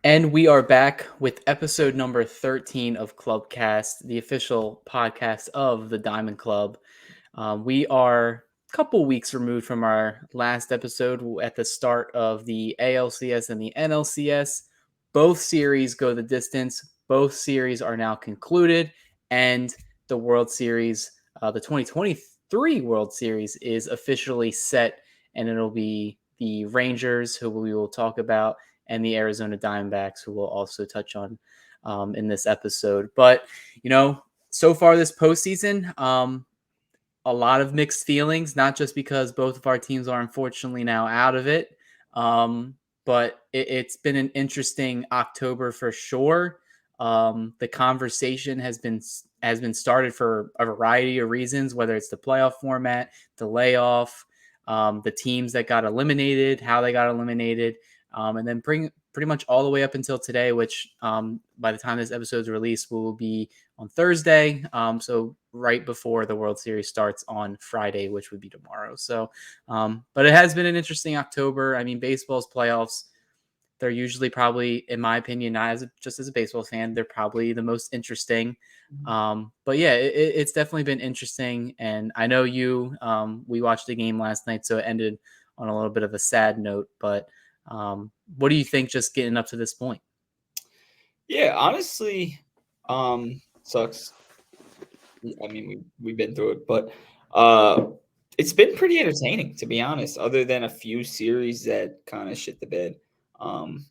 And we are back with episode number 13 of ClubCast, the official podcast of the Diamond Club. We are a couple weeks removed from our last episode at the start of the ALCS and the NLCS. Both series go the distance. Both series are now concluded, and the World Series, the 2023 World Series, is officially set, and it'll be the Rangers, who we will talk about, and the Arizona Diamondbacks, who we'll also touch on in this episode. But, so far this postseason, a lot of mixed feelings, not just because both of our teams are unfortunately now out of it, but it's been an interesting October for sure. The conversation has been started for a variety of reasons, whether it's the playoff format, the layoff, the teams that got eliminated, how they got eliminated, and then bring pretty much all the way up until today, which by the time this episode is released will be on Thursday. So right before the World Series starts on Friday, which would be tomorrow. So, but it has been an interesting October. I mean, baseball's playoffs, they're usually probably, in my opinion, not just as a baseball fan, they're probably the most interesting. But yeah, it's definitely been interesting. And I know we watched the game last night, so it ended on a little bit of a sad note. But what do you think just getting up to this point? Yeah, honestly, sucks. I mean, we've been through it, but it's been pretty entertaining, to be honest. Other than a few series that kind of shit the bed, um,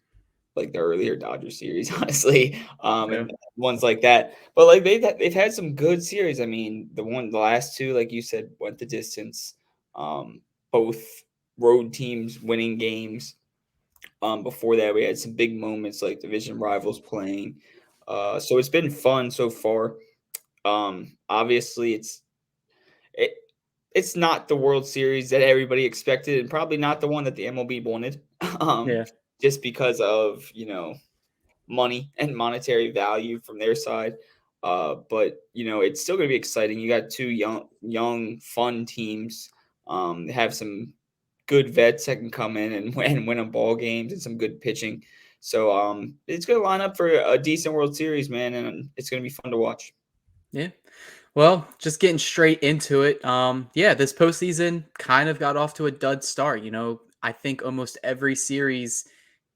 like the earlier Dodger series, honestly, Yeah. and ones like that. But like they've had some good series. I mean, the last two, like you said, went the distance. Um, both road teams winning games. Before that, we had some big moments like division rivals playing. So it's been fun so far. Obviously, it, it's not the World Series that everybody expected, and probably not the one that the MLB wanted. Um, Yeah. just because of money and monetary value from their side. But it's still going to be exciting. You got two young, fun teams. They have some good vets that can come in and win a ball games and some good pitching. So it's going to line up for a decent World Series, man, and it's going to be fun to watch. Yeah. Well, just getting straight into it. Yeah, this postseason kind of got off to a dud start. I think almost every series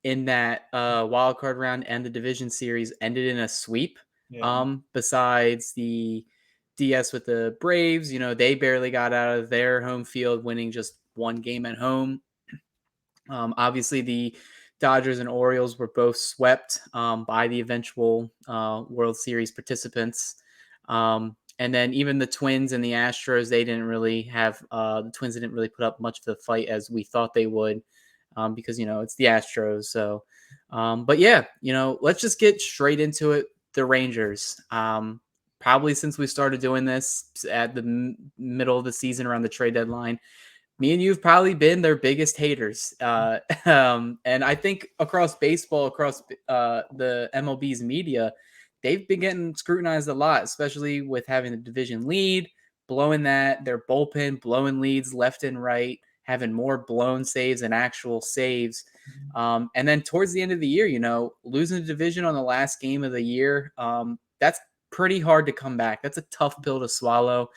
in that wild card round and the division series ended in a sweep. Yeah. Besides the DS with the Braves, they barely got out of their home field, winning just one game at home. Obviously, the Dodgers and Orioles were both swept by the eventual World Series participants. And then even the Twins and the Astros, they didn't really have the Twins didn't really put up much of the fight as we thought they would, because it's the Astros. So, but yeah, let's just get straight into it. The Rangers. Probably since we started doing this at the middle of the season around the trade deadline, me and you've probably been their biggest haters. And I think across baseball, across the MLB's media, they've been getting scrutinized a lot, especially with having the division lead, blowing their bullpen, blowing leads left and right, having more blown saves than actual saves. And then towards the end of the year, losing the division on the last game of the year, that's pretty hard to come back. That's a tough pill to swallow.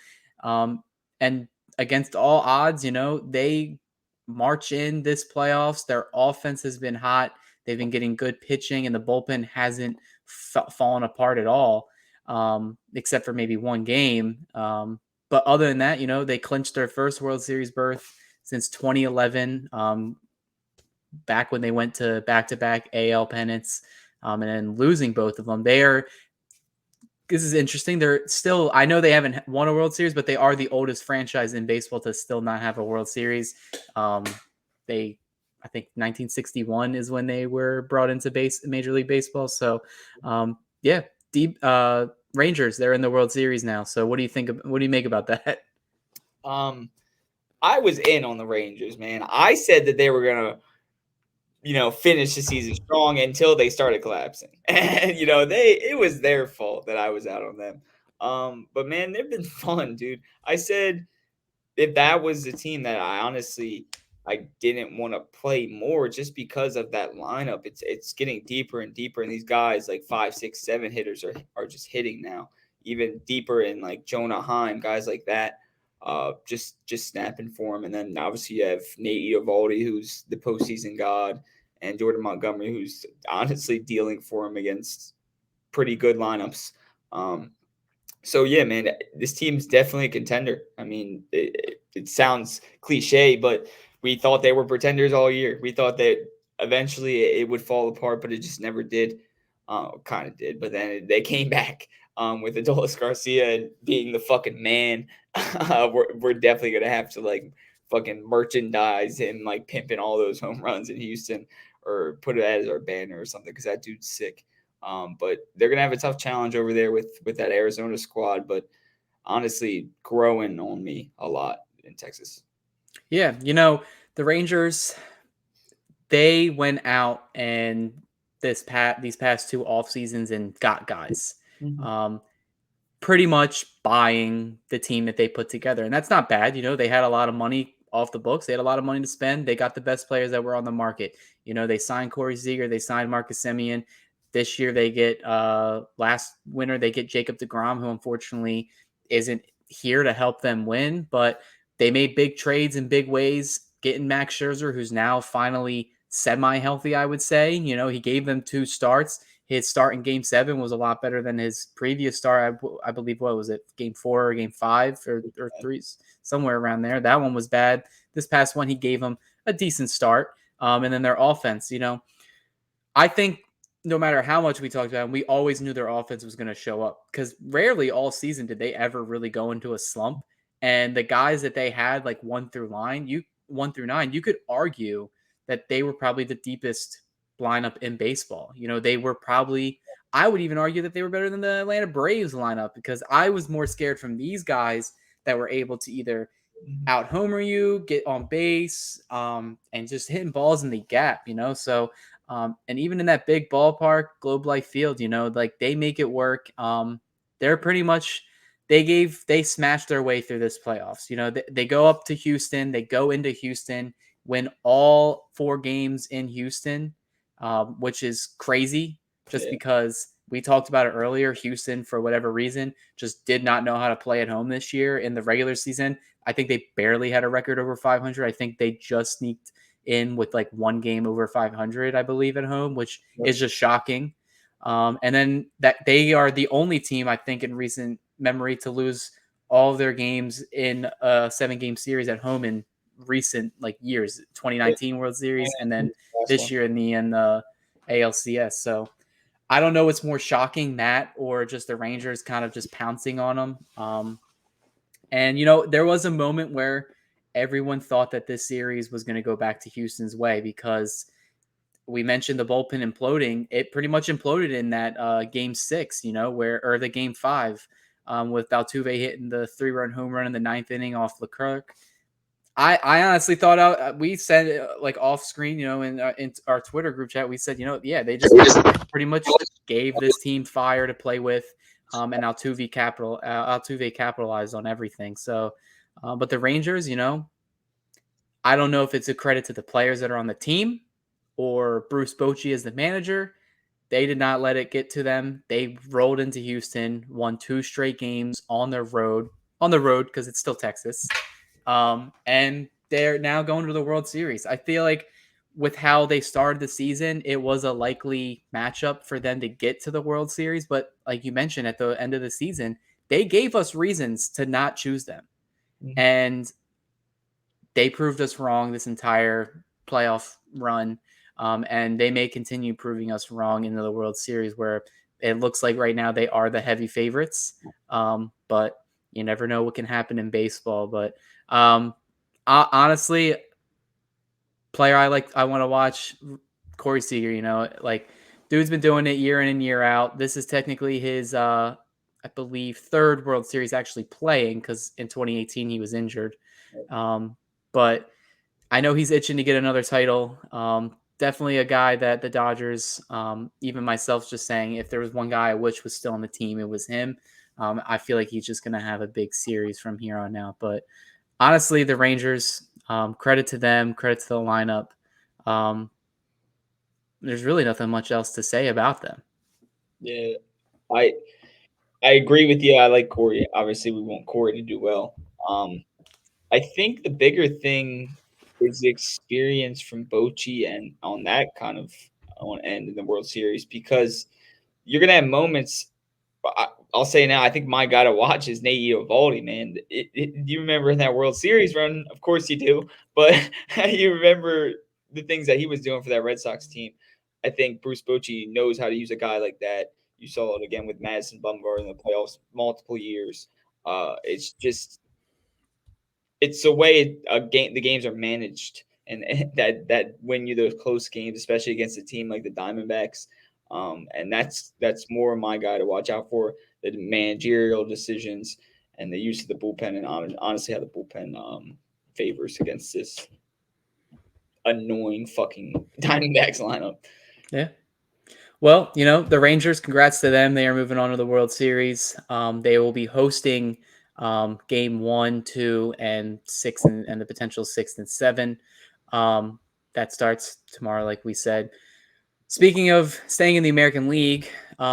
And against all odds, they march in this playoffs. Their offense has been hot. They've been getting good pitching, and the bullpen hasn't fallen apart at all, except for maybe one game. But other than that, they clinched their first World Series berth since 2011, back when they went to back-to-back AL pennants, and then losing both of them. This is interesting. They're still, I know they haven't won a World Series, but they are the oldest franchise in baseball to still not have a World Series. Um, I think 1961 is when they were brought into Major League Baseball. So, yeah, deep Rangers, they're in the World Series now. So, what do you think? What do you make about that? Um, I was in on the Rangers, man. I said that they were gonna finish the season strong until they started collapsing. And it was their fault that I was out on them. But man, they've been fun, dude. I said if that was the team that I honestly I didn't want to play more just because of that lineup. It's getting deeper and deeper, and these guys like 5, 6, 7 hitters are just hitting now, even deeper in like Jonah Heim, guys like that, just snapping for him. And then obviously you have Nate Eovaldi, who's the postseason god, and Jordan Montgomery, who's honestly dealing for him against pretty good lineups. So yeah, man, this team's definitely a contender. I mean, it sounds cliche, but we thought they were pretenders all year. We thought that eventually it would fall apart, but it just never did. Kind of did, but then they came back with Adolis Garcia being the fucking man. We're definitely gonna have to like fucking merchandise him, like pimping all those home runs in Houston, or put it as our banner or something, because that dude's sick. But they're gonna have a tough challenge over there with that Arizona squad. But honestly, growing on me a lot in Texas. Yeah, the Rangers, they went out and these past two off seasons and got guys. Mhm. Um, Pretty much buying the team that they put together. And that's not bad. They had a lot of money off the books. They had a lot of money to spend. They got the best players that were on the market. They signed Corey Seager, they signed Marcus Semien. This year they get last winter they get Jacob deGrom, who unfortunately isn't here to help them win, but they made big trades in big ways, getting Max Scherzer, who's now finally semi-healthy, I would say. He gave them 2 starts. His start in Game 7 was a lot better than his previous start. I believe, what was it, Game 4 or Game 5 or 3, somewhere around there. That one was bad. This past one, he gave them a decent start. And then their offense, I think no matter how much we talked about them, we always knew their offense was going to show up, because rarely all season did they ever really go into a slump. And the guys that they had, like 1 through 9, you could argue that they were probably the deepest lineup in baseball. They were probably, I would even argue that they were better than the Atlanta Braves lineup, because I was more scared from these guys that were able to either Mhm. out homer you, get on base, and just hitting balls in the gap. So, and even in that big ballpark, Globe Life Field, like they make it work. They're pretty much they smashed their way through this playoffs. They go up to Houston, they go into Houston, win all 4 games in Houston, which is crazy, just Yeah. because we talked about it earlier. Houston, for whatever reason, just did not know how to play at home this year in the regular season. I think they barely had a record over 500. I think they just sneaked in with like 1 game over 500, I believe, at home, which Yep. is just shocking. And then that they are the only team, I think, in recent memory to lose all of their games in a 7-game series at home in recent like years. Yeah. 2019 World Series, and then Last this one. year in the ALCS. So I don't know what's more shocking, that or just the Rangers kind of just pouncing on them. And there was a moment where everyone thought that this series was going to go back to Houston's way, because we mentioned the bullpen imploding. It pretty much imploded in that Game 6, or the Game 5, with Altuve hitting the 3-run home run in the 9th inning off Leclerc. I honestly thought we said like off screen, in our Twitter group chat, we said, yeah, they just pretty much gave this team fire to play with, and Altuve capitalized on everything. So, but the Rangers, I don't know if it's a credit to the players that are on the team or Bruce Bochy as the manager. They did not let it get to them. They rolled into Houston, won 2 straight games on the road, because it's still Texas. And they're now going to the World Series. I feel like with how they started the season, it was a likely matchup for them to get to the World Series. But like you mentioned, at the end of the season, they gave us reasons to not choose them. Mhm. And they proved us wrong this entire playoff run. And they may continue proving us wrong into the World Series, where it looks like right now they are the heavy favorites. But you never know what can happen in baseball. But honestly, player I want to watch, Corey Seager. Like, dude's been doing it year in and year out. This is technically his, I believe, 3rd World Series actually playing, because in 2018 he was injured. But I know he's itching to get another title. Definitely a guy that the Dodgers, even myself, just saying, if there was one guy I wish was still on the team, it was him. I feel like he's just going to have a big series from here on out. But honestly, the Rangers, Credit to them, credit to the lineup. Um, there's really nothing much else to say about them. Yeah, I I agree with you. I like Corey. Obviously, we want Corey to do well. Um, I think the bigger thing is the experience from Bochy and on that kind of on end in the World Series because you're gonna have moments. I'll say now, I think my guy to watch is Nate Eovaldi, man. Do you remember in that World Series run? Of course you do, but you remember the things that he was doing for that Red Sox team. I think Bruce Bochy knows how to use a guy like that. You saw it again with Madison Bumgarner in the playoffs multiple years. It's just it's the way the games are managed, and that win you those close games, especially against a team like the Diamondbacks. And that's more my guy to watch out for the managerial decisions and the use of the bullpen, and honestly how the bullpen favors against this annoying fucking Diamondbacks lineup. Yeah. Well, the Rangers, congrats to them. They are moving on to the World Series. They will be hosting game 1, 2, and 6, and the potential 6 and 7. Um, that starts tomorrow, like we said. Speaking of staying in the American League,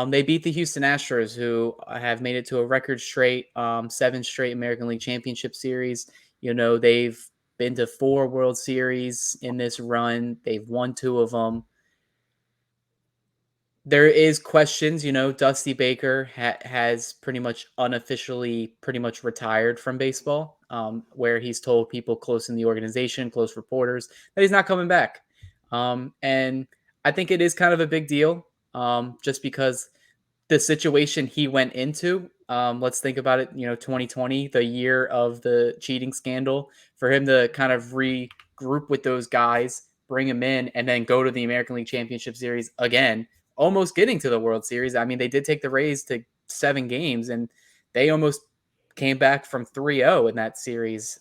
they beat the Houston Astros, who have made it to a record straight 7 straight American League Championship Series. They've been to 4 World Series in this run. They've won 2 of them. There is questions, Dusty Baker has pretty much unofficially pretty much retired from baseball, where he's told people close in the organization, close reporters, that he's not coming back. And I think it is kind of a big deal, just because the situation he went into. Let's think about it. 2020, the year of the cheating scandal, for him to kind of regroup with those guys, bring him in, and then go to the American League Championship Series again, almost getting to the World Series. I mean, they did take the Rays to 7 games, and they almost came back from 3-0 in that series.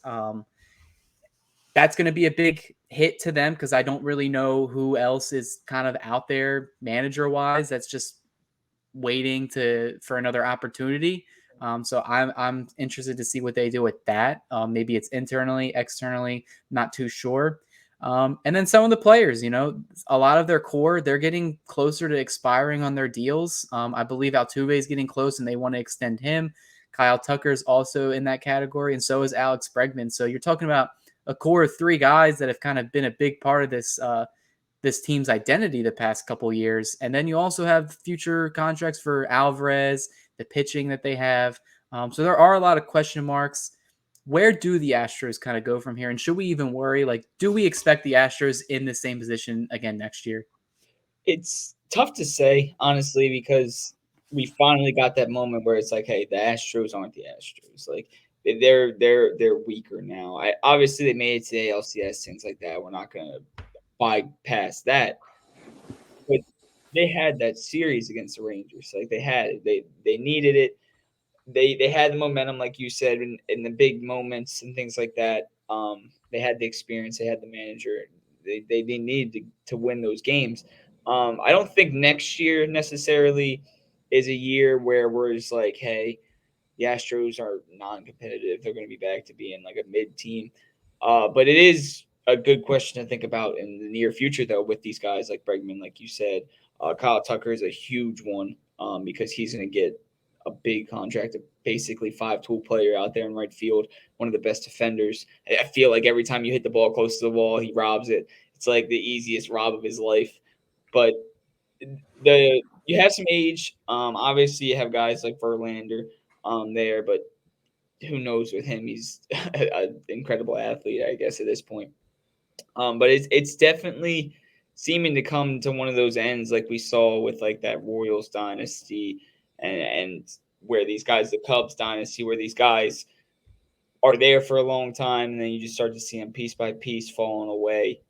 That's going to be a big hit to them because I don't really know who else is kind of out there manager wise. That's just waiting for another opportunity. So I'm interested to see what they do with that. Maybe it's internally, externally, not too sure. And then some of the players, a lot of their core, they're getting closer to expiring on their deals. I believe Altuve is getting close, and they want to extend him. Kyle Tucker's also in that category, and so is Alex Bregman. So you're talking about a core of 3 guys that have kind of been a big part of this team's identity the past couple years. And then you also have future contracts for Alvarez, the pitching that they have. So there are a lot of question marks. Where do the Astros kind of go from here? And should we even worry? Like, do we expect the Astros in the same position again next year? It's tough to say, honestly, because we finally got that moment where it's like, hey, the Astros aren't the Astros. Like they're weaker now. Obviously they made it to the ALCS, things like that. We're not gonna bypass that. But they had that series against the Rangers. Like they had it. They needed it. They had the momentum, like you said, in the big moments and things like that. They had the experience. They had the manager. They needed to win those games. I don't think next year necessarily is a year where we're just like, hey, the Astros are non-competitive. They're going to be back to being like a mid-team. But it is a good question to think about in the near future, though, with these guys like Bregman, like you said. Kyle Tucker is a huge one because he's going to get a big contract, a basically 5-tool player out there in right field, one of the best defenders. I feel like every time you hit the ball close to the wall, he robs it. It's like the easiest rob of his life. But you have some age. Obviously, you have guys like Verlander there, but who knows with him? He's an incredible athlete, I guess, at this point. But it's definitely seeming to come to one of those ends like we saw with like that Royals dynasty and where these guys, the Cubs dynasty, where these guys are there for a long time and then you just start to see them piece by piece falling away.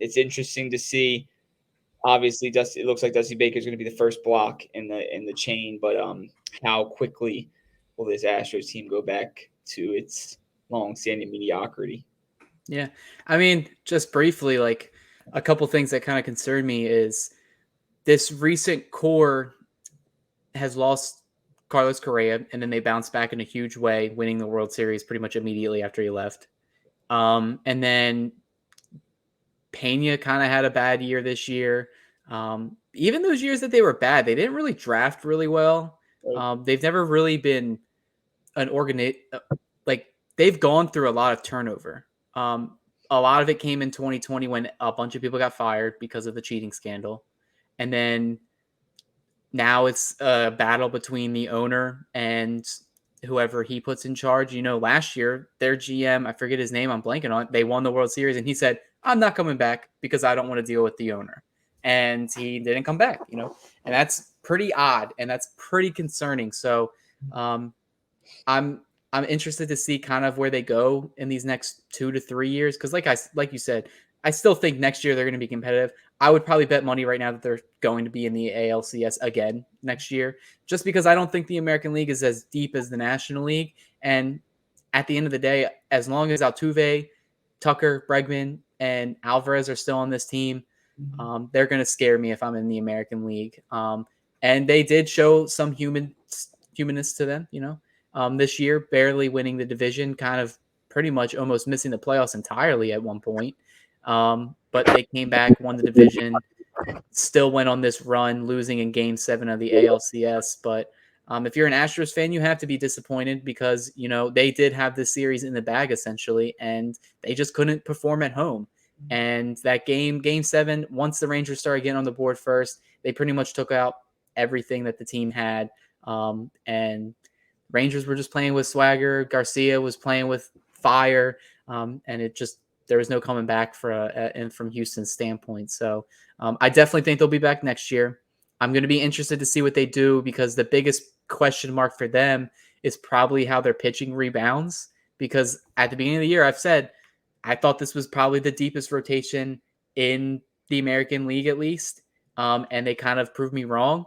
It's interesting to see. Obviously, Dusty. It looks like Dusty Baker is going to be the first block in the chain, but how quickly will this Astros team go back to its long-standing mediocrity? Yeah. I mean, just briefly, like a couple things that kind of concern me is this recent core has lost Carlos Correa, and then they bounced back in a huge way, winning the World Series pretty much immediately after he left. And then Pena kind of had a bad year this year. Even those years that they were bad, they didn't really draft really well. Right. They've never really been an like they've gone through a lot of turnover. A lot of it came in 2020 when a bunch of people got fired because of the cheating scandal, and then now it's a battle between the owner and whoever he puts in charge. Last year their GM, I forget his name, I'm blanking on it, they won the World Series and he said, I'm not coming back because I don't want to deal with the owner. And he didn't come back, and that's pretty odd and that's pretty concerning. So um, I'm I'm interested to see kind of where they go in these next 2 to 3 years because like you said, I still think next year they're going to be competitive. I would probably bet money right now that they're going to be in the ALCS again next year, just because I don't think the American League is as deep as the National League. And at the end of the day, as long as Altuve, Tucker, Bregman, and Alvarez are still on this team, they're going to scare me if I'm in the American League. And they did show some humanness to them, this year, barely winning the division, kind of pretty much almost missing the playoffs entirely at one point. But they came back, won the division, still went on this run, losing in Game 7 of the ALCS. But if you're an Astros fan, you have to be disappointed because, they did have this series in the bag essentially, and they just couldn't perform at home. And that Game 7, once the Rangers started getting on the board first, they pretty much took out everything that the team had. And Rangers were just playing with swagger. Garcia was playing with fire, and there was no coming back and from Houston's standpoint. So I definitely think they'll be back next year. I'm going to be interested to see what they do because the biggest question mark for them is probably how their pitching rebounds. Because at the beginning of the year, I've said I thought this was probably the deepest rotation in the American League, at least, and they kind of proved me wrong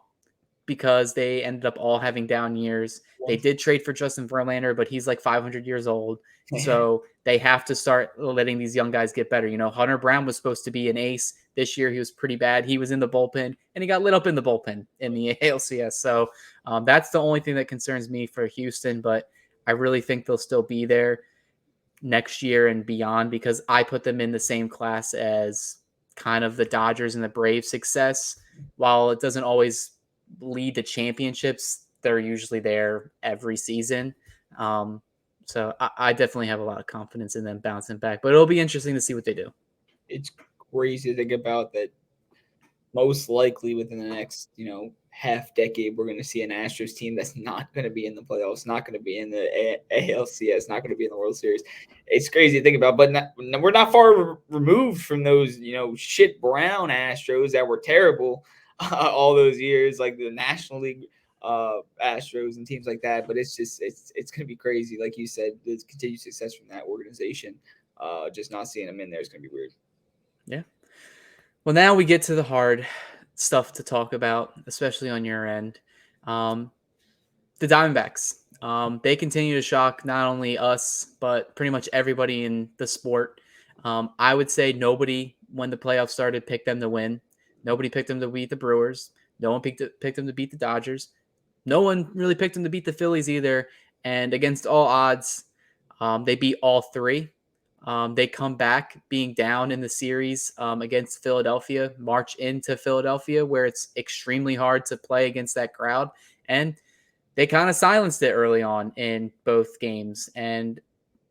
because they ended up all having down years. They did trade for Justin Verlander, but he's like 500 years old. So they have to start letting these young guys get better. Hunter Brown was supposed to be an ace. This year he was pretty bad. He was in the bullpen, and he got lit up in the bullpen in the ALCS. So that's the only thing that concerns me for Houston, but I really think they'll still be there next year and beyond because I put them in the same class as kind of the Dodgers and the Braves success. While it doesn't always lead to championships, they're usually there every season. So I definitely have a lot of confidence in them bouncing back, but it'll be interesting to see what they do. It's crazy to think about that. Most likely within the next, half decade, we're going to see an Astros team that's not going to be in the playoffs, not going to be in the ALCS, not going to be in the World Series. It's crazy to think about, but we're not far removed from those, shit brown Astros that were terrible all those years, like the National League Astros and teams like that. But it's going to be crazy, like you said, the continued success from that organization. Just not seeing them in there is going to be weird. Yeah. Well, now we get to the hard stuff to talk about, especially on your end. The Diamondbacks. They continue to shock not only us, but pretty much everybody in the sport. I would say nobody, when the playoffs started, picked them to win. Nobody picked them to beat the Brewers. No one picked them to beat the Dodgers. No one really picked them to beat the Phillies either. And against all odds, they beat all three. They come back being down in the series against Philadelphia, march into Philadelphia, where it's extremely hard to play against that crowd. And they kind of silenced it early on in both games. And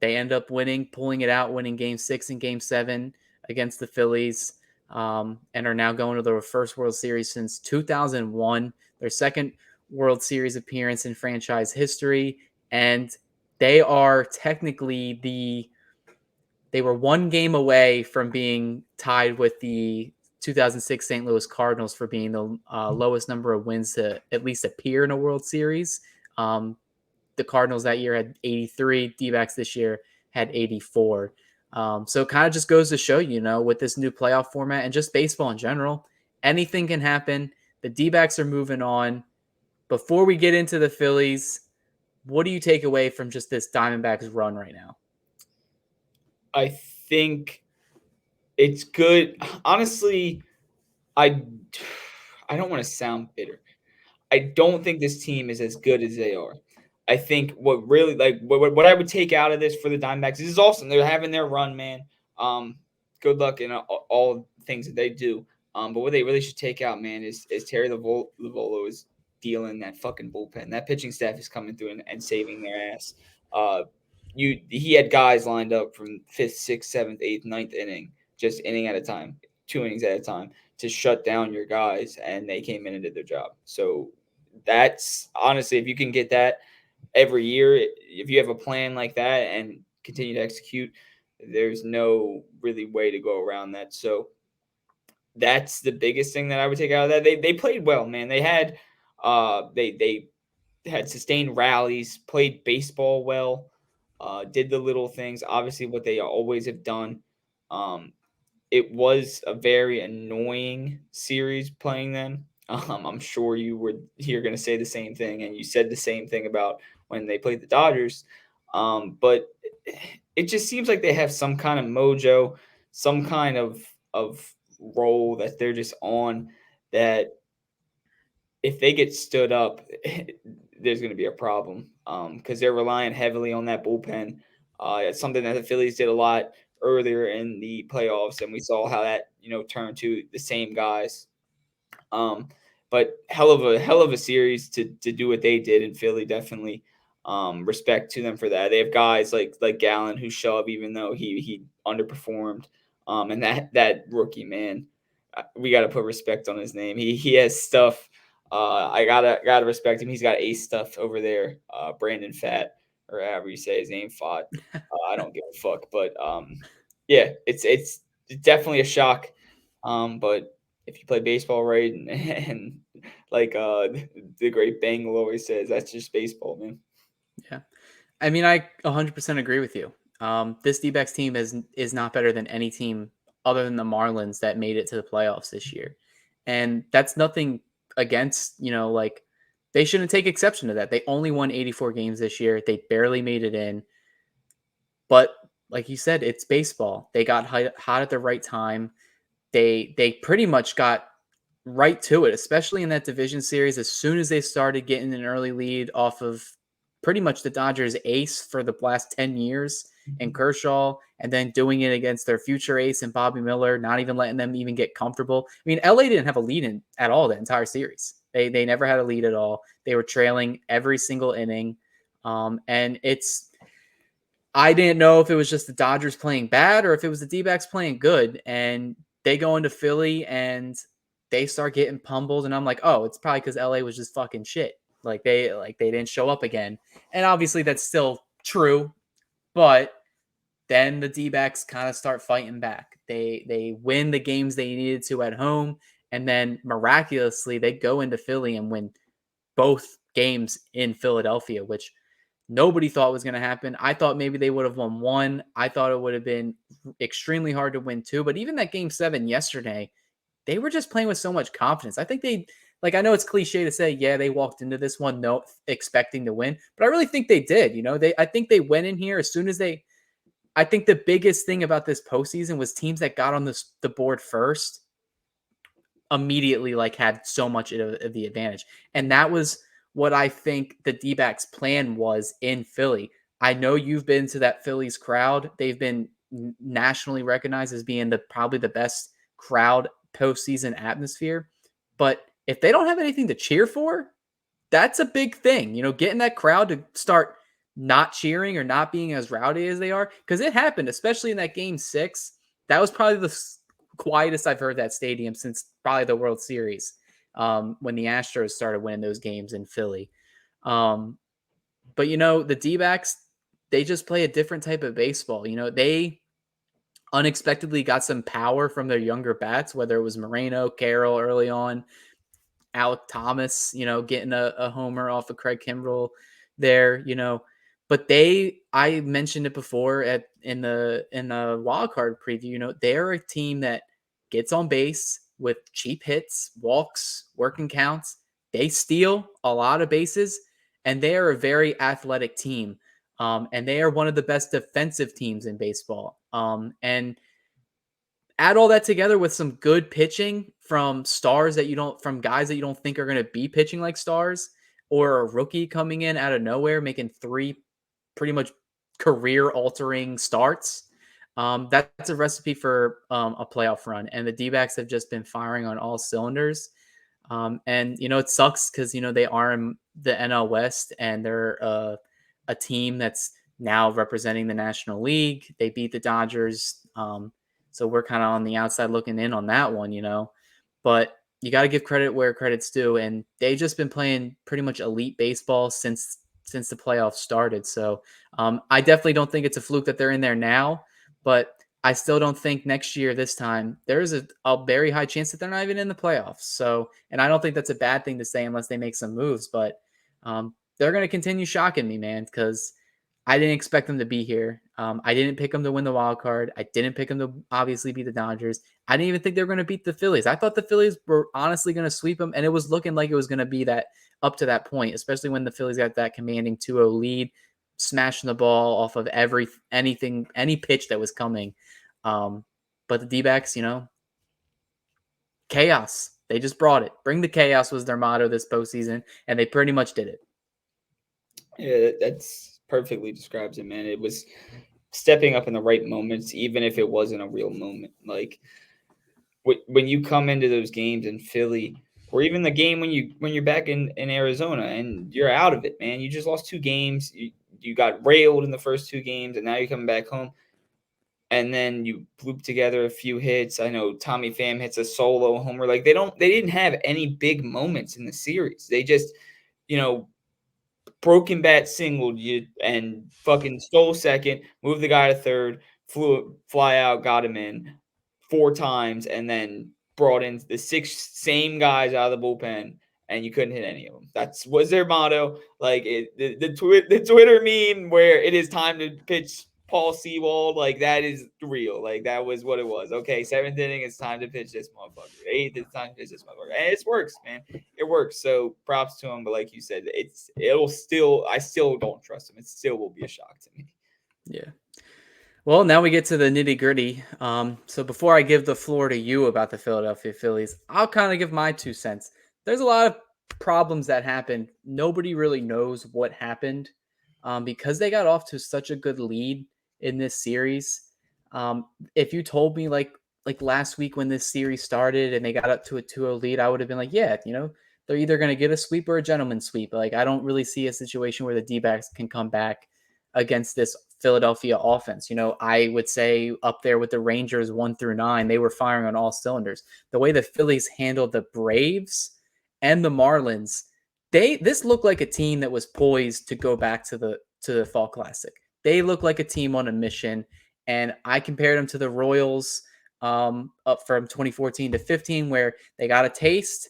they end up pulling it out, winning Game 6 and Game 7 against the Phillies, and are now going to their first World Series since 2001, their second World Series appearance in franchise history. And they are technically they were one game away from being tied with the 2006 St. Louis Cardinals for being the lowest number of wins to at least appear in a World Series. The Cardinals that year had 83. D-backs this year had 84. So it kind of just goes to show, with this new playoff format and just baseball in general, anything can happen. The D-backs are moving on. Before we get into the Phillies, what do you take away from just this Diamondbacks run right now? I think it's good. Honestly, I don't want to sound bitter. I don't think this team is as good as they are. I think what really like what I would take out of this for the Diamondbacks, this is awesome. They're having their run, man. Good luck in all things that they do. But what they really should take out, man, is Terry Lavolo is dealing that fucking bullpen. That pitching staff is coming through and saving their ass. Uh, he had guys lined up from fifth, sixth, seventh, eighth, ninth inning, just inning at a time, 2 innings at a time, to shut down your guys, and they came in and did their job. So that's honestly, if you can get that every year, if you have a plan like that and continue to execute, there's no really way to go around that. So that's the biggest thing that I would take out of that. They played well, man. They had sustained rallies, played baseball well, did the little things, obviously what they always have done. Um, it was a very annoying series playing them. I'm sure you're going to say the same thing, and you said the same thing about when they played the Dodgers. But it just seems like they have some kind of mojo, some kind of role that they're just on, that if they get stood up, there's going to be a problem because they're relying heavily on that bullpen. It's something that the Phillies did a lot earlier in the playoffs, and we saw how that turned to the same guys. Um, but hell of a series to do what they did in Philly. Definitely respect to them for that. They have guys like Gallen who show up even though he underperformed. And that rookie, man, we got to put respect on his name. He has stuff. I gotta respect him. He's got ace stuff over there. Brandon Fat, or however you say his name, Fat. I don't give a fuck. But yeah, it's definitely a shock. But if you play baseball right, and like the great Bengal always says, that's just baseball, man. Yeah. I mean, I 100% agree with you. This D-backs team is not better than any team other than the Marlins that made it to the playoffs this year. And that's nothing against, like they shouldn't take exception to that. They only won 84 games this year. They barely made it in. But like you said, it's baseball. They got hot at the right time. They pretty much got right to it, especially in that division series. As soon as they started getting an early lead off of pretty much the Dodgers' ace for the last 10 years and Kershaw, and then doing it against their future ace and Bobby Miller, not even letting them even get comfortable. I mean, LA didn't have a lead in at all the entire series. They never had a lead at all. They were trailing every single inning. And I didn't know if it was just the Dodgers playing bad or if it was the D-backs playing good. And they go into Philly and they start getting pummeled. And I'm like, oh, it's probably because LA was just fucking shit. They didn't show up again. And obviously that's still true. But then the D-backs kind of start fighting back. They win the games they needed to at home. And then miraculously they go into Philly and win both games in Philadelphia, which nobody thought was going to happen. I thought maybe they would have won one. I thought it would have been extremely hard to win two. But even that game 7 yesterday, they were just playing with so much confidence. I think I know it's cliche to say, yeah, they walked into this one no expecting to win, but I really think they did. I think they went in here as soon as I think the biggest thing about this postseason was teams that got on the board first immediately had so much of the advantage. And that was what I think the D-backs plan was in Philly. I know you've been to that Phillies crowd. They've been nationally recognized as being probably the best crowd postseason atmosphere. But if they don't have anything to cheer for, that's a big thing. Getting that crowd to start not cheering or not being as rowdy as they are, because it happened, especially in that game 6. That was probably the quietest I've heard that stadium since probably the World Series, when the Astros started winning those games in Philly. But the D-backs, they just play a different type of baseball. They unexpectedly got some power from their younger bats, whether it was Moreno, Carroll early on, Alec Thomas, getting a homer off of Craig Kimbrell there, but I mentioned it before in the wild card preview, they're a team that gets on base with cheap hits, walks, working counts. They steal a lot of bases, and they are a very athletic team. And they are one of the best defensive teams in baseball. And add all that together with some good pitching from guys that you don't think are going to be pitching like stars. or a rookie coming in out of nowhere, making 3 pretty much career-altering starts, that's a recipe for a playoff run. And the D-backs have just been firing on all cylinders. And it sucks because they are in the NL West and they're a team that's now representing the National League. They beat the Dodgers, so we're kind of on the outside looking in on that one. But you got to give credit where credit's due, and they've just been playing pretty much elite baseball since the playoffs started. So I definitely don't think it's a fluke that they're in there now, but I still don't think next year, this time, there's a very high chance that they're not even in the playoffs. So, and I don't think that's a bad thing to say unless they make some moves, but they're going to continue shocking me, man, because I didn't expect them to be here. I didn't pick them to win the wild card. I didn't pick them to obviously beat the Dodgers. I didn't even think they were going to beat the Phillies. I thought the Phillies were honestly going to sweep them, and it was looking like it was going to be that up to that point, especially when the Phillies got that commanding 2-0 lead, smashing the ball off of any pitch that was coming. But the D-backs, chaos. They just brought it. Bring the chaos was their motto this postseason, and they pretty much did it. Yeah, that's perfectly describes it, man. It was stepping up in the right moments, even if it wasn't a real moment. Like when you come into those games in Philly, or even the game when you're back in Arizona and you're out of it, man. You just lost 2 games. You got railed in the first 2 games, and now you're coming back home. And then you loop together a few hits. I know Tommy Pham hits a solo homer. Like they didn't have any big moments in the series. They just, you know, broken bat singled you and fucking stole second, moved the guy to third, fly out, got him in 4 times, and then brought in the 6 same guys out of the bullpen, and you couldn't hit any of them. That's was their motto. Like the Twitter meme where it is time to pitch Paul Sewald, like that is real. Like that was what it was. Okay, 7th inning, it's time to pitch this motherfucker. 8th, it's time to pitch this motherfucker. And it works, man. It works. So props to him. But like you said, I still don't trust him. It still will be a shock to me. Yeah. Well, now we get to the nitty gritty. So before I give the floor to you about the Philadelphia Phillies, I'll kind of give my 2 cents. There's a lot of problems that happened. Nobody really knows what happened because they got off to such a good lead in this series. If you told me like last week when this series started and they got up to a 2-0 lead, I would have been like, yeah, they're either going to get a sweep or a gentleman's sweep. Like I don't really see a situation where the D-backs can come back against this Philadelphia offense. I would say up there with the Rangers 1-9, they were firing on all cylinders. The way the Phillies handled the Braves and the Marlins, this looked like a team that was poised to go back to the Fall Classic. They look like a team on a mission, and I compared them to the Royals up from 2014 to 15, where they got a taste.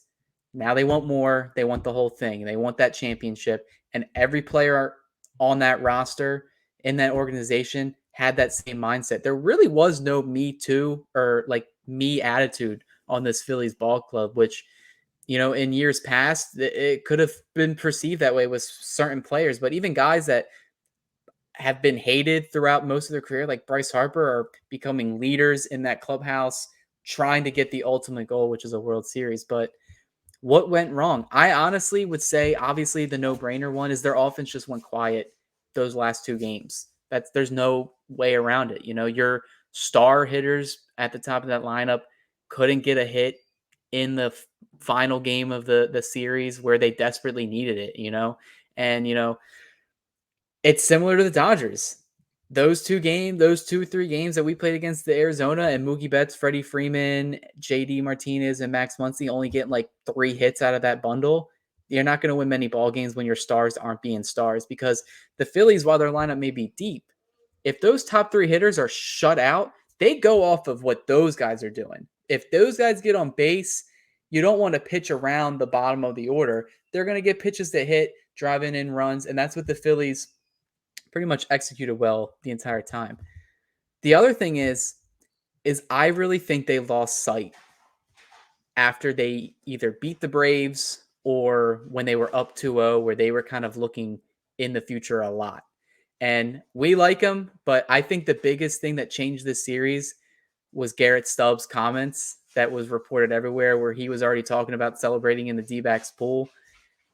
Now they want more. They want the whole thing. They want that championship, and every player on that roster in that organization had that same mindset. There really was no me too or like me attitude on this Phillies ball club, which, in years past, it could have been perceived that way with certain players, but even guys that have been hated throughout most of their career, like Bryce Harper, are becoming leaders in that clubhouse, trying to get the ultimate goal, which is a World Series. But what went wrong? I honestly would say, obviously, the no-brainer one is their offense just went quiet those last 2 games. There's no way around it. Your star hitters at the top of that lineup couldn't get a hit in the final game of the series where they desperately needed it. And it's similar to the Dodgers. Those 3 games that we played against the Arizona and Mookie Betts, Freddie Freeman, JD Martinez, and Max Muncy only getting like 3 hits out of that bundle. You're not going to win many ball games when your stars aren't being stars, because the Phillies, while their lineup may be deep, if those top 3 hitters are shut out, they go off of what those guys are doing. If those guys get on base, you don't want to pitch around the bottom of the order. They're going to get pitches that hit, driving in runs, and that's what the Phillies pretty much executed well the entire time. The other thing is I really think they lost sight after they either beat the Braves or when they were up 2-0, where they were kind of looking in the future a lot. And we like them, but I think the biggest thing that changed this series was Garrett Stubbs' comments that was reported everywhere, where he was already talking about celebrating in the D-backs pool.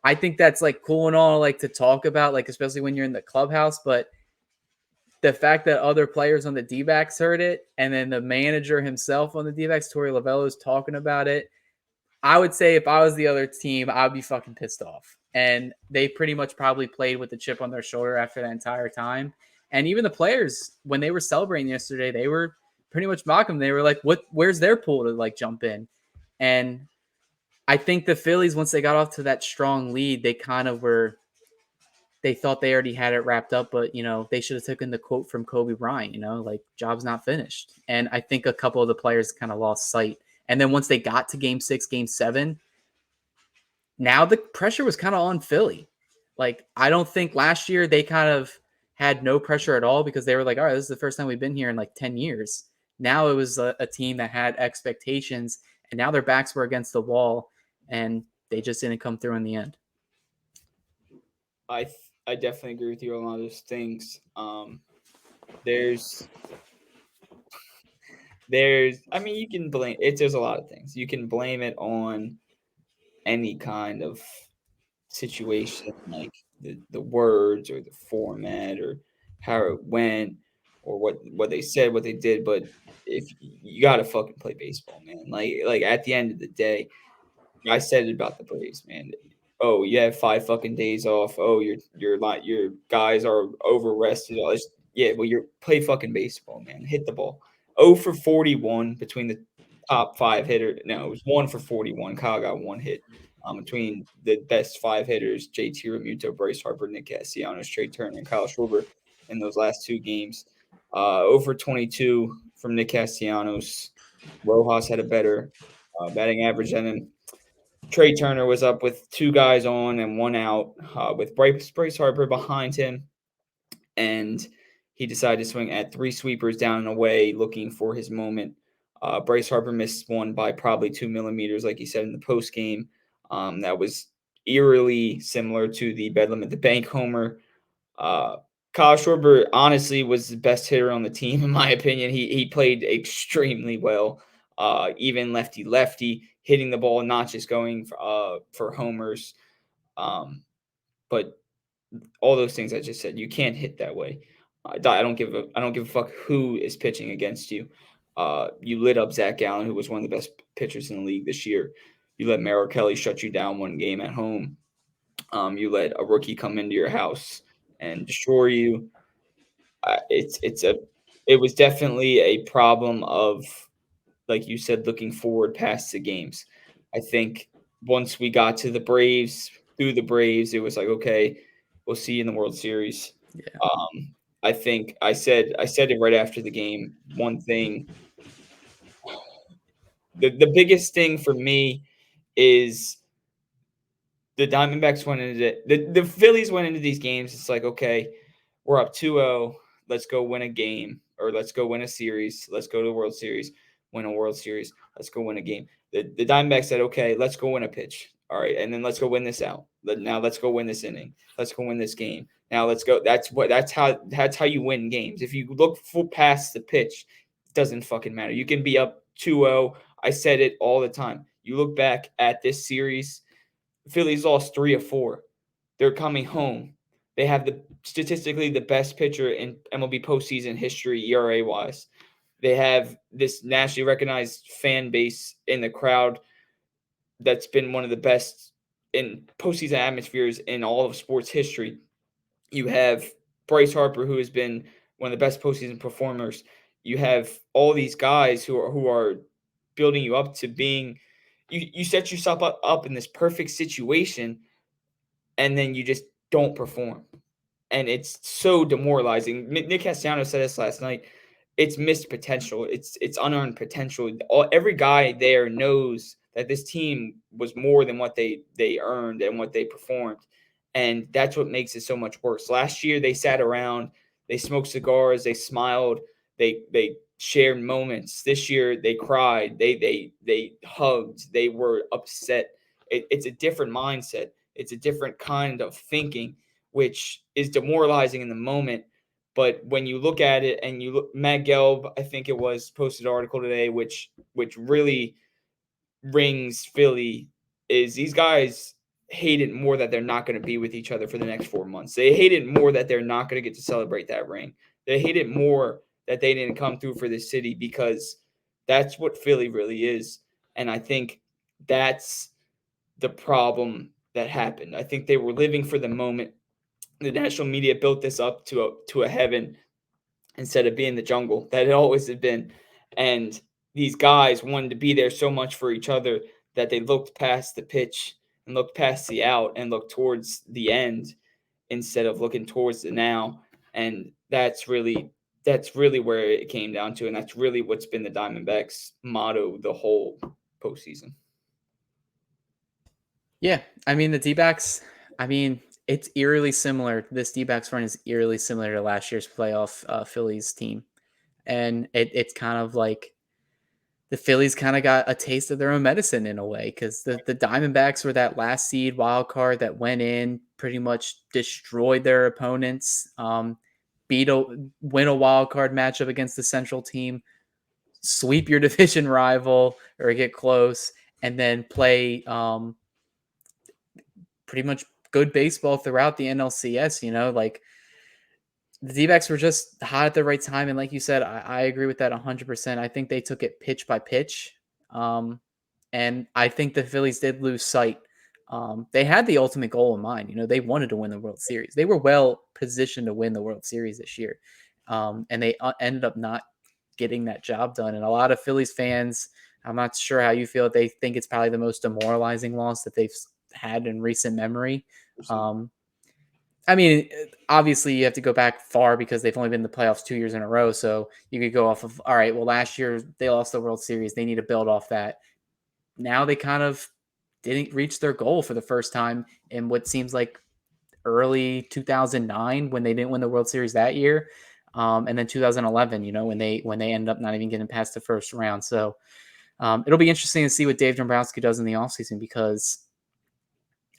I think that's like cool and all, like to talk about, like especially when you're in the clubhouse, but the fact that other players on the D-backs heard it, and then the manager himself on the D-backs, Torey Lavello, is talking about it. I would say if I was the other team, I'd be fucking pissed off. And they pretty much probably played with the chip on their shoulder after that entire time. And even the players, when they were celebrating yesterday, they were pretty much mocking them. They were like, "What? Where's their pool to like jump in?" And I think the Phillies, once they got off to that strong lead, they kind of were. They thought they already had it wrapped up, but they should have taken the quote from Kobe Bryant. Like job's not finished. And I think a couple of the players kind of lost sight. And then once they got to Game 6, Game 7, now the pressure was kind of on Philly. Like, I don't think last year they kind of had no pressure at all because they were like, all right, this is the first time we've been here in like 10 years. Now it was a team that had expectations, and now their backs were against the wall, and they just didn't come through in the end. I definitely agree with you on a lot of those things. There's I mean, you can blame it. There's a lot of things you can blame it on. Any kind of situation, like the words or the format or how it went or what they said, what they did. But if you got to fucking play baseball, man, like at the end of the day, I said it about the Braves, man. Oh, you have 5 fucking days off. Oh, your guys are over rested. Yeah, well, you're play fucking baseball, man. Hit the ball. 0 for 41 between the top 5 hitter. No, it was 1 for 41. Kyle got 1 hit. Between the best 5 hitters, JT Realmuto, Bryce Harper, Nick Castellanos, Trey Turner, and Kyle Schwarber in those last 2 games. 0 for 22 from Nick Castellanos. Rojas had a better batting average than him. Trey Turner was up with 2 guys on and 1 out, with Bryce Harper behind him, and he decided to swing at 3 sweepers down and away, looking for his moment. Bryce Harper missed one by probably 2 millimeters, like he said in the post game. That was eerily similar to the Bedlam at the Bank homer. Uh, Kyle Schwarber honestly was the best hitter on the team, in my opinion. He played extremely well, even lefty, hitting the ball, not just going for homers. But all those things I just said, you can't hit that way. I don't give a fuck who is pitching against you. You lit up Zach Gallen, who was one of the best pitchers in the league this year. You let Merrill Kelly shut you down 1 game at home. You let a rookie come into your house and destroy you. It was definitely a problem of, like you said, looking forward past the games. I think once we got to the Braves, through the Braves, it was like, okay, we'll see you in the World Series. Yeah. I think I said it right after the game. One thing, the biggest thing for me is the Diamondbacks went into the Phillies went into these games. It's like, okay, we're up 2-0. Let's go win a game, or let's go win a series. Let's go to the World Series, win a World Series. Let's go win a game. The Diamondbacks said, okay, let's go win a pitch. All right, and then let's go win this out. Now let's go win this inning. Let's go win this game. Now let's go. That's how you win games. If you look full past the pitch, it doesn't fucking matter. You can be up 2-0. I said it all the time. You look back at this series, Phillies lost 3 of 4. They're coming home. They have statistically the best pitcher in MLB postseason history, ERA wise. They have this nationally recognized fan base in the crowd that's been one of the best in postseason atmospheres in all of sports history. You have Bryce Harper, who has been one of the best postseason performers. You have all these guys who are building you up to being. You set yourself up in this perfect situation, and then you just don't perform. And it's so demoralizing. Nick Castellanos said this last night. It's missed potential. It's unearned potential. Every guy there knows that this team was more than what they earned and what they performed, and that's what makes it so much worse. Last year they sat around, they smoked cigars, they smiled, they shared moments. This year they cried, they hugged, they were upset. It's a different mindset. It's a different kind of thinking, which is demoralizing in the moment. But when you look at it and you look, Matt Gelb, I think it was, posted an article today, which really rings Philly, is these guys hate it more that they're not going to be with each other for the next 4 months. They hate it more that they're not going to get to celebrate that ring. They hate it more that they didn't come through for this city, because that's what Philly really is. And I think that's the problem that happened. I think they were living for the moment. The national media built this up to a heaven instead of being the jungle that it always had been. And these guys wanted to be there so much for each other that they looked past the pitch and looked past the out and looked towards the end instead of looking towards the now. And that's really where it came down to, and that's really what's been the Diamondbacks' motto the whole postseason. Yeah, I mean the D-backs. I mean it's eerily similar. This D-backs run is eerily similar to last year's playoff Phillies team, and it's kind of like the Phillies kind of got a taste of their own medicine in a way, because the Diamondbacks were that last seed wild card that went in, pretty much destroyed their opponents, win a wild card matchup against the Central team, sweep your division rival or get close, and then play pretty much good baseball throughout the NLCS. Like the D-backs were just hot at the right time, and like you said, I agree with that 100%. I think they took it pitch by pitch, and I think the Phillies did lose sight. They had the ultimate goal in mind. They wanted to win the World Series. They were well positioned to win the World Series this year, and they ended up not getting that job done. And a lot of Phillies fans, I'm not sure how you feel, they think it's probably the most demoralizing loss that they've had in recent memory. Um, I mean, obviously you have to go back far because they've only been in the playoffs 2 years in a row. So you could go off of, all right, well, last year they lost the World Series. They need to build off that. Now they kind of didn't reach their goal for the first time in what seems like early 2009 when they didn't win the World Series that year. And then 2011, when they ended up not even getting past the first round. So it'll be interesting to see what Dave Dombrowski does in the offseason, because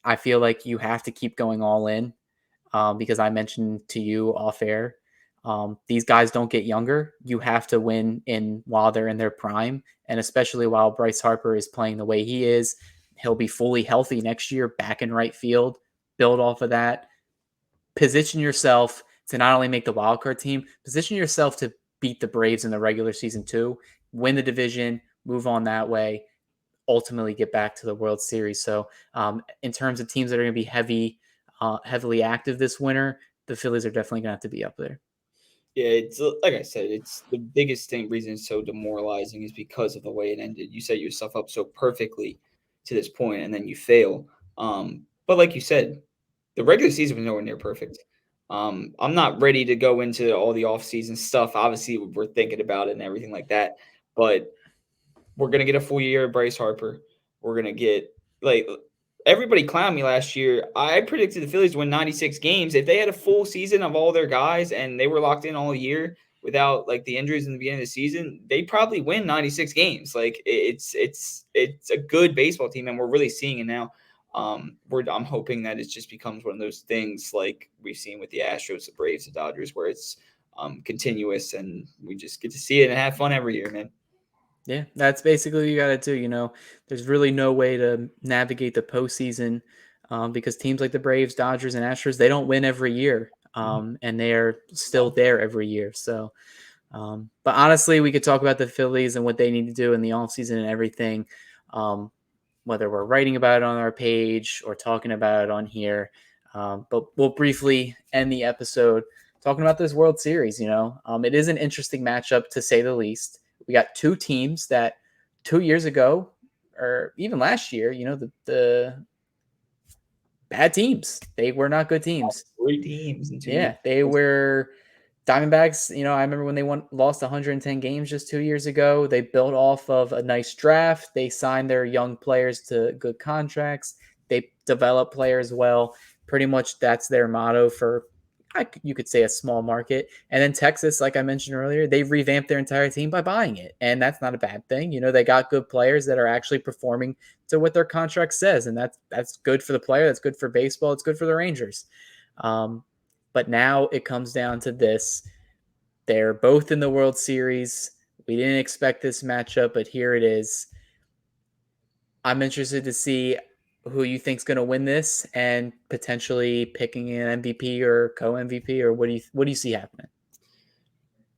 I feel like you have to keep going all in, because I mentioned to you off air, these guys don't get younger. You have to win while they're in their prime, and especially while Bryce Harper is playing the way he is. He'll be fully healthy next year, back in right field. Build off of that. Position yourself to not only make the wild card team, position yourself to beat the Braves in the regular season too. Win the division, move on that way. Ultimately, get back to the World Series. So, in terms of teams that are going to be heavily active this winter, the Phillies are definitely going to have to be up there. Yeah, it's like I said, it's the biggest reason it's so demoralizing is because of the way it ended. You set yourself up so perfectly to this point, and then you fail. But like you said, the regular season was nowhere near perfect. I'm not ready to go into all the off-season stuff. Obviously, we're thinking about it and everything like that, but we're gonna get a full year of Bryce Harper. We're gonna get like everybody clowned me last year. I predicted the Phillies win 96 games. If they had a full season of all their guys and they were locked in all year without like the injuries in the beginning of the season, they probably win 96 games. Like it's a good baseball team, and we're really seeing it now. I'm hoping that it just becomes one of those things like we've seen with the Astros, the Braves, the Dodgers, where it's continuous and we just get to see it and have fun every year, man. Yeah, that's basically what you got to do. There's really no way to navigate the postseason, because teams like the Braves, Dodgers, and Astros, they don't win every year, and they are still there every year. So, but honestly, we could talk about the Phillies and what they need to do in the offseason and everything, whether we're writing about it on our page or talking about it on here. But we'll briefly end the episode talking about this World Series. It is an interesting matchup to say the least. We got two teams that 2 years ago, or even last year, the bad teams. They were not good teams. 3 teams in 2 years. Yeah, they were Diamondbacks. I remember when they lost 110 games just 2 years ago. They built off of a nice draft. They signed their young players to good contracts. They developed players well. Pretty much that's their motto for, you could say, a small market. And then Texas, like I mentioned earlier, they revamped their entire team by buying it. And that's not a bad thing. They got good players that are actually performing to what their contract says. And that's good for the player. That's good for baseball. It's good for the Rangers. But now it comes down to this. They're both in the World Series. We didn't expect this matchup, but here it is. I'm interested to see who you think's going to win this and potentially picking an MVP or co-MVP, or what do you see happening?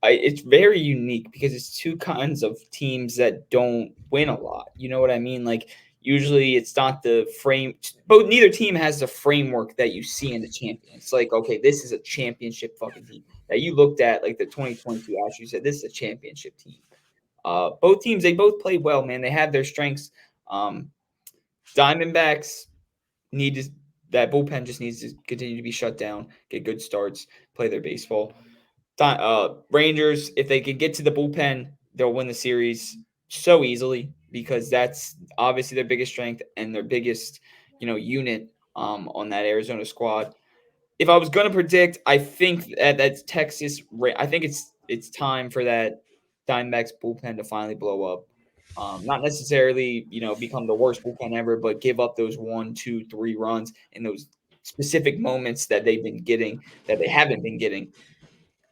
It's very unique because it's two kinds of teams that don't win a lot. You know what I mean? Like usually it's not the frame, but neither team has the framework that you see in the champion. It's like, okay, this is a championship fucking team that you looked at, like the 2022 Astros. You said this is a championship team. Both teams, they both played well, man. They have their strengths. Um, Diamondbacks need to, that bullpen just needs to continue to be shut down, get good starts, play their baseball. Rangers, if they could get to the bullpen, they'll win the series so easily because that's obviously their biggest strength and their biggest, unit on that Arizona squad. If I was going to predict, I think that's Texas. I think it's time for that Diamondbacks bullpen to finally blow up. Not necessarily, become the worst bullpen ever, but give up those 1, 2, 3 runs in those specific moments that they haven't been getting.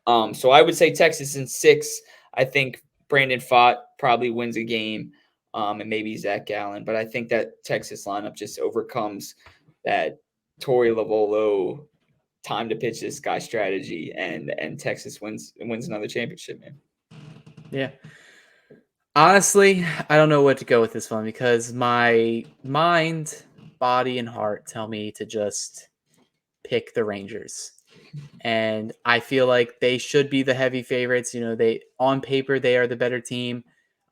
So I would say Texas in 6. I think Brandon Pfaadt probably wins a game, and maybe Zach Gallen. But I think that Texas lineup just overcomes that Torey Lovullo time to pitch this guy strategy, and Texas wins another championship, man. Yeah. Honestly, I don't know what to go with this one because my mind, body, and heart tell me to just pick the Rangers. And I feel like they should be the heavy favorites. They on paper they are the better team.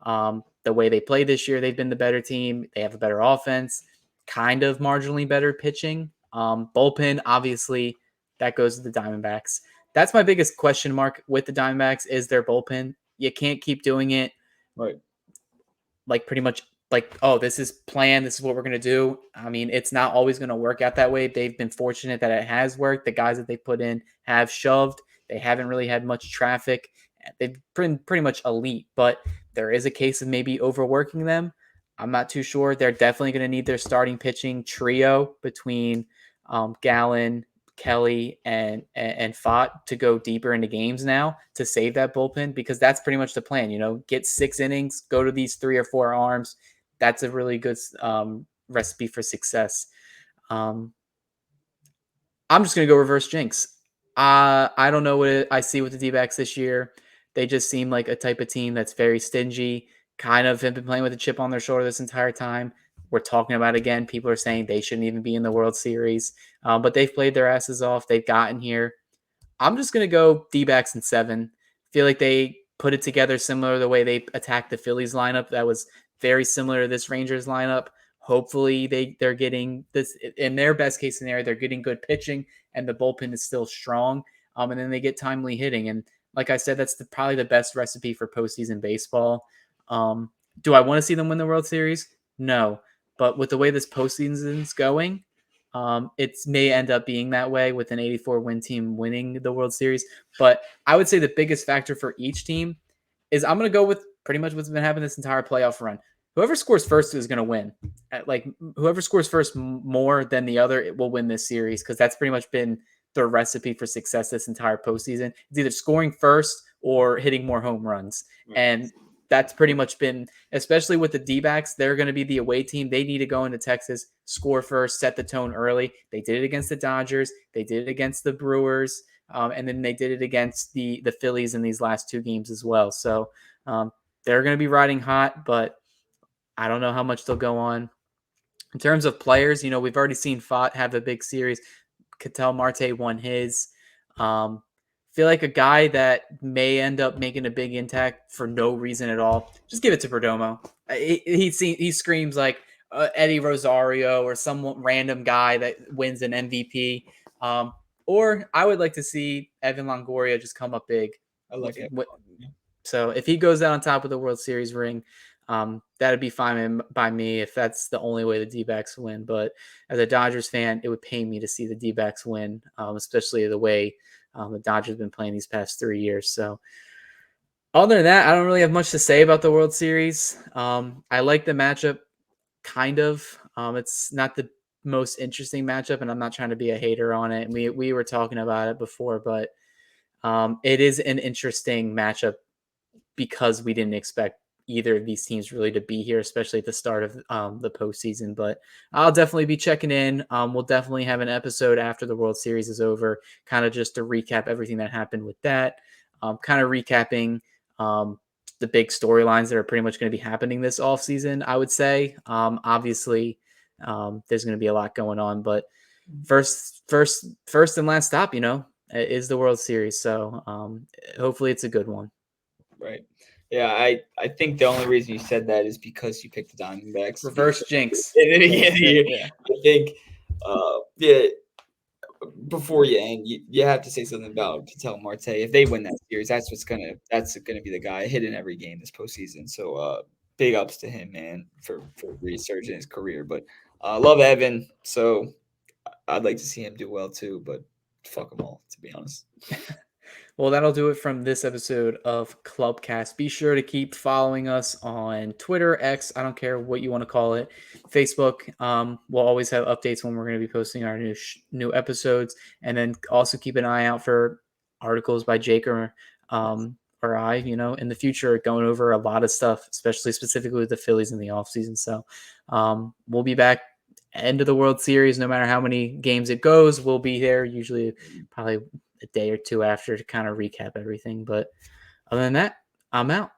The way they play this year, they've been the better team. They have a better offense, kind of marginally better pitching. Bullpen, obviously, that goes to the Diamondbacks. That's my biggest question mark with the Diamondbacks is their bullpen. You can't keep doing it Right. like pretty much like, oh, this is planned, this is what we're going to do. I mean, it's not always going to work out that way. They've been fortunate that it has worked. The guys that they put in have shoved. They haven't really had much traffic. They've been pretty much elite, but there is a case of maybe overworking them. I'm not too sure. They're definitely going to need their starting pitching trio between Gallen, Kelly, and Fott to go deeper into games now to save that bullpen, because that's pretty much the plan. Get 6 innings, go to these 3 or 4 arms. That's a really good recipe for success. I'm just gonna go reverse jinx. I don't know what I see with the D-backs this year. They just seem like a type of team that's very stingy. Kind of have been playing with a chip on their shoulder this entire time. We're talking about it again. People are saying they shouldn't even be in the World Series, but they've played their asses off. They've gotten here. I'm just gonna go D-backs in 7. Feel like they put it together similar to the way they attacked the Phillies lineup. That was very similar to this Rangers lineup. Hopefully they're getting this in their best case scenario. They're getting good pitching and the bullpen is still strong. And then they get timely hitting. And like I said, that's probably the best recipe for postseason baseball. Um, do I want to see them win the World Series? No, but with the way this postseason's going, it may end up being that way with an 84 win team winning the World Series. But I would say the biggest factor for each team is I'm going to go with pretty much what's been happening this entire playoff run. Whoever scores first is going to win. Like whoever scores first more than the other will win this series, because that's pretty much been the recipe for success this entire postseason. It's either scoring first or hitting more home runs. And that's pretty much been, especially with the D-backs, they're going to be the away team. They need to go into Texas, score first, set the tone early. They did it against the Dodgers. They did it against the Brewers. And then they did it against the Phillies in these last 2 games as well. So they're going to be riding hot, but I don't know how much they'll go on. In terms of players, we've already seen Fott have a big series. Ketel Marte won his. Feel like a guy that may end up making a big impact for no reason at all. Just give it to Perdomo. He screams like Eddie Rosario or some random guy that wins an MVP. Or I would like to see Evan Longoria just come up big. I like it. So if he goes out on top of the World Series ring, that'd be fine by me if that's the only way the D-backs win. But as a Dodgers fan, it would pain me to see the D-backs win, especially the way the Dodgers have been playing these past 3 years. So other than that, I don't really have much to say about the World Series. I like the matchup, kind of. It's not the most interesting matchup, and I'm not trying to be a hater on it. And we were talking about it before, but it is an interesting matchup because we didn't expect either of these teams really to be here, especially at the start of the postseason. But I'll definitely be checking in. We'll definitely have an episode after the World Series is over, kind of just to recap everything that happened with that, kind of recapping the big storylines that are pretty much going to be happening this offseason, I would say. Obviously, there's going to be a lot going on, but first and last stop, is the World Series. So hopefully it's a good one. Right. Yeah, I think the only reason you said that is because you picked the Diamondbacks. Reverse jinx. In the beginning of the year. Yeah. I think, yeah, before you end, you have to say something about Ketel Marte. If they win that series, that's gonna be the guy hitting every game this postseason. So big ups to him, man, for resurging his career. But love Evan, so I'd like to see him do well too. But fuck them all, to be honest. Well, that'll do it from this episode of ClubCast. Be sure to keep following us on Twitter, X, I don't care what you want to call it, Facebook. We'll always have updates when we're going to be posting our new episodes. And then also keep an eye out for articles by Jake or I, in the future, going over a lot of stuff, especially specifically with the Phillies in the offseason. So we'll be back end of the World Series, no matter how many games it goes. We'll be there usually probably a day or two after to kind of recap everything. But other than that, I'm out.